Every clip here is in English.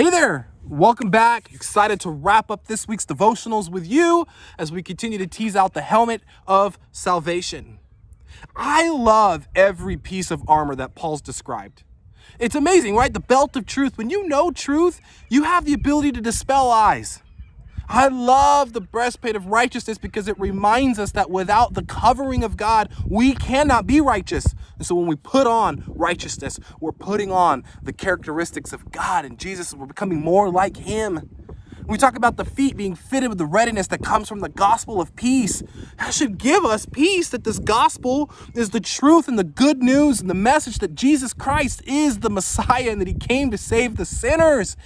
Hey there, welcome back. Excited to wrap up this week's devotionals with you as we continue to tease out the helmet of salvation. I love every piece of armor that Paul's described. It's amazing, right? The belt of truth. When you know truth, you have the ability to dispel lies. I love the breastplate of righteousness because it reminds us that without the covering of God, we cannot be righteous. And so when we put on righteousness, we're putting on the characteristics of God and Jesus, and we're becoming more like him. We talk about the feet being fitted with the readiness that comes from the gospel of peace. That should give us peace, that this gospel is the truth and the good news and the message that Jesus Christ is the Messiah and that he came to save the sinners.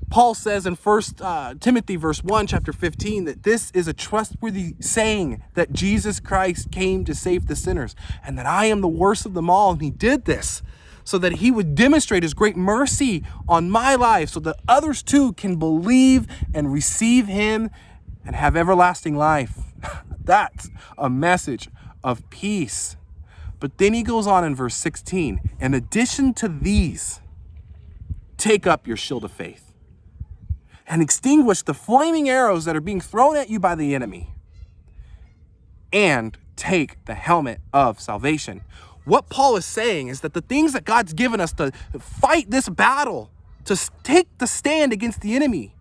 Paul says in 1 Timothy verse 1, chapter 15, that this is a trustworthy saying that Jesus Christ came to save the sinners and that I am the worst of them all. And he did this so that he would demonstrate his great mercy on my life so that others too can believe and receive him and have everlasting life. That's a message of peace. But then he goes on in verse 16, in addition to these, take up your shield of faith and extinguish the flaming arrows that are being thrown at you by the enemy. And take the helmet of salvation. What Paul is saying is that the things that God's given us to fight this battle, to take the stand against the enemy,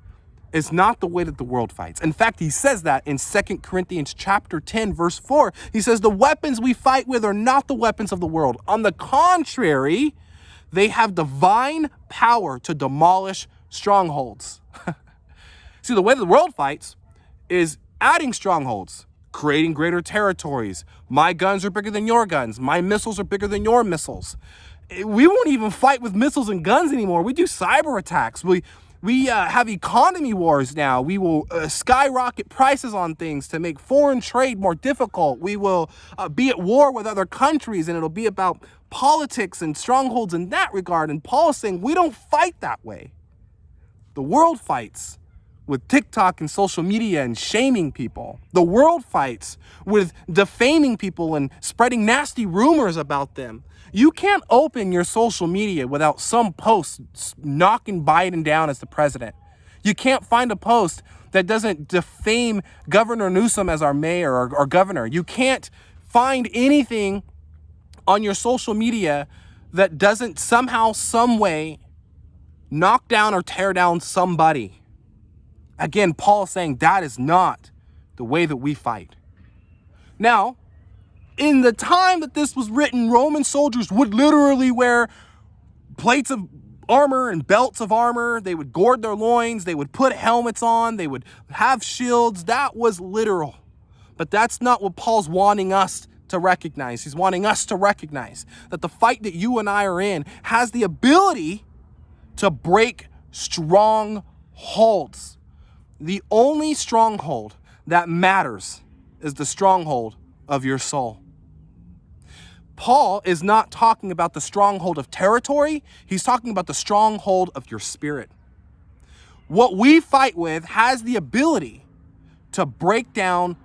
is not the way that the world fights. In fact, he says that in 2 Corinthians chapter 10, verse 4. He says, the weapons we fight with are not the weapons of the world. On the contrary, they have divine power to demolish strongholds. See, the way the world fights is adding strongholds, creating greater territories. My guns are bigger than your guns. My missiles are bigger than your missiles. We won't even fight with missiles and guns anymore. We do cyber attacks. We have economy wars now. We will skyrocket prices on things to make foreign trade more difficult. We will be at war with other countries, and it'll be about politics and strongholds in that regard. And Paul is saying we don't fight that way. The world fights with TikTok and social media and shaming people. The world fights with defaming people and spreading nasty rumors about them. You can't open your social media without some post knocking Biden down as the president. You can't find a post that doesn't defame Governor Newsom as our mayor or governor. You can't find anything on your social media that doesn't somehow, some way knock down or tear down somebody. Again, Paul is saying that is not the way that we fight. Now, in the time that this was written, Roman soldiers would literally wear plates of armor and belts of armor. They would gird their loins. They would put helmets on. They would have shields. That was literal. But that's not what Paul's wanting us to recognize. He's wanting us to recognize that the fight that you and I are in has the ability to break strongholds. The only stronghold that matters is the stronghold of your soul. Paul is not talking about the stronghold of territory. He's talking about the stronghold of your spirit. What we fight with has the ability to break down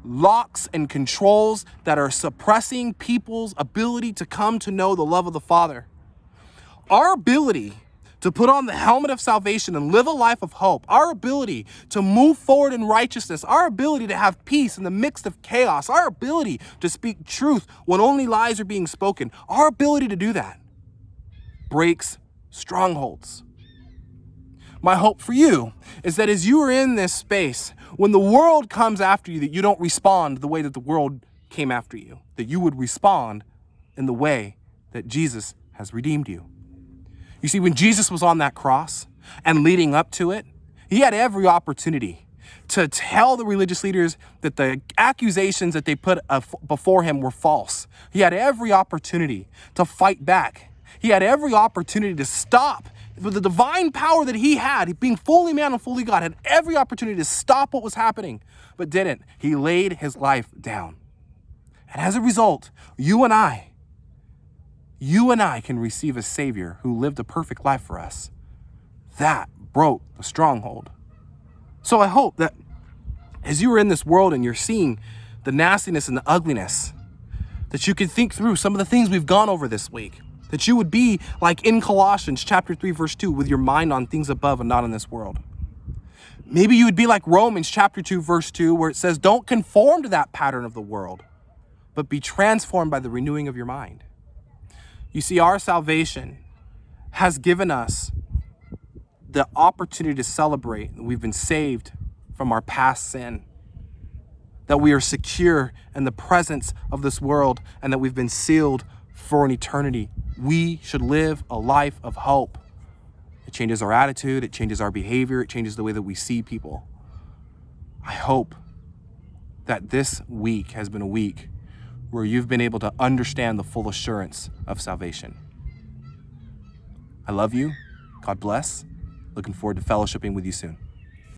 locks and controls that are suppressing people's ability to come to know the love of the Father. Our ability to put on the helmet of salvation and live a life of hope, our ability to move forward in righteousness, our ability to have peace in the midst of chaos, our ability to speak truth when only lies are being spoken, our ability to do that breaks strongholds. My hope for you is that as you are in this space, when the world comes after you, that you don't respond the way that the world came after you, that you would respond in the way that Jesus has redeemed you. You see, when Jesus was on that cross and leading up to it, he had every opportunity to tell the religious leaders that the accusations that they put before him were false. He had every opportunity to fight back. He had every opportunity to stop. With the divine power that he had, being fully man and fully God, had every opportunity to stop what was happening, but didn't. He laid his life down. And as a result, you and I can receive a Savior who lived a perfect life for us. That broke the stronghold. So I hope that as you are in this world and you're seeing the nastiness and the ugliness, that you can think through some of the things we've gone over this week, That you would be like in Colossians chapter 3, verse 2, with your mind on things above and not in this world. Maybe you would be like Romans chapter 2, verse 2, where it says, don't conform to that pattern of the world, but be transformed by the renewing of your mind. You see, our salvation has given us the opportunity to celebrate that we've been saved from our past sin, that we are secure in the presence of this world, and that we've been sealed for an eternity. We should live a life of hope. It changes our attitude, it changes our behavior, it changes the way that we see people. I hope that this week has been a week where you've been able to understand the full assurance of salvation. I love you. God bless. Looking forward to fellowshipping with you soon.